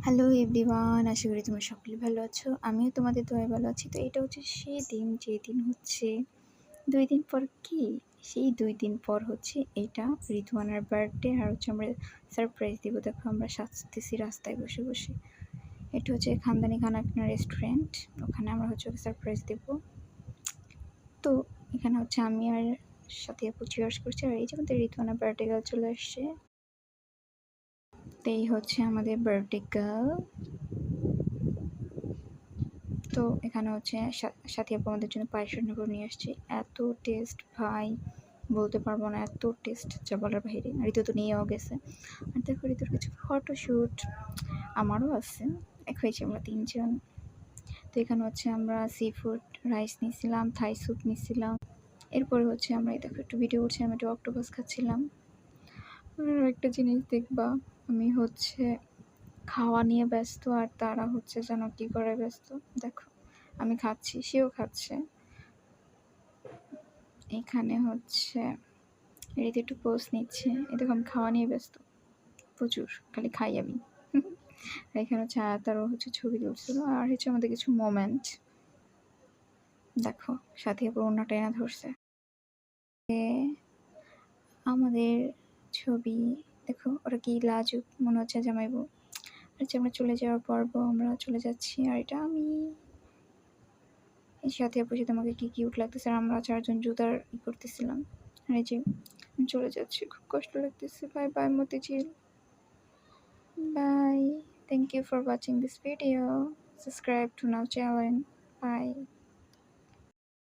Hello everyone, আশা করি তোমরা সকলে ভালো আছো। আমিও তোমাদের দোয়ায় ভালো আছি। তো এটা হচ্ছে সেই দিন, যেদিন হচ্ছে ২ দিন পর কি? সেই ২ দিন পর হচ্ছে এটা রিতুয়ানার বার্থডে। আর হচ্ছে আমরা সারপ্রাইজ দিব। দেখো আমরা সাজতেছি রাস্তায় বসে বসে। এটা হচ্ছে খানদানি খানা রেস্টুরেন্ট। ওখানে আমরা হচ্ছে ওকে সারপ্রাইজ দেব। তো এখানে হচ্ছে আমি আর সাথে আপু চিয়ার্স করছি। আর এই যে আমাদের রিতুয়ানার বার্থডে গার্ল চলে আসছে। তো এই হচ্ছে আমাদের বার্থডে গার্ল। তো এখানে হচ্ছে সাথী আপু আমাদের জন্য পায়েসের নগর নিয়ে আসছে। এত টেস্ট ভাই, বলতে পারবো না, এত টেস্ট যা বলার বাইরে। আর ঋতু তো নিয়েও গেছে। আর দেখো ঋতুর কিছু ফটোশ্যুট আমারও আছে, এক হয়েছে আমরা ৩ জন। তো এখানে হচ্ছে আমরা সি ফুড রাইস নিয়েছিলাম, থাই স্যুপ নিয়েছিলাম। এরপরে হচ্ছে আমরা এই দেখো একটু ভিডিও করছিলাম, একটু অক্টোপাস খাচ্ছিলাম। আর একটা জিনিস দেখবা, আমি হচ্ছে খাওয়া নিয়ে ব্যস্ত আর তারা হচ্ছে যেন কী করে ব্যস্ত। দেখো আমি খাচ্ছি, সেও খাচ্ছে। এখানে হচ্ছে রীতি একটু পোস্ট নিচ্ছে। এই দেখো আমি খাওয়া নিয়ে ব্যস্ত, প্রচুর খালি খাই আমি। আর এখানে হচ্ছে আয়াতারও হচ্ছে ছবি তুলছিল। আর হচ্ছে আমাদের কিছু মোমেন্ট দেখো, সাথে আবার অন্য টেনা ধরছে আমাদের ছবি। দেখো ওরা কি লাজুক, মনে হচ্ছে জামাইবু। আর যে আমরা চলে যাওয়ার পর্ব, আমরা চলে যাচ্ছি। আর এটা আমি এই সাথে আপু সাথে আমাকে কি কিউট লাগতেছে। আর আমরা 4 জন জুতার করতেছিলাম। আর এই যে আমি চলে যাচ্ছি, খুব কষ্ট লাগতেছে। Bye bye Motijheel, bye. Thank you for watching this video. Subscribe to our channel. Bye.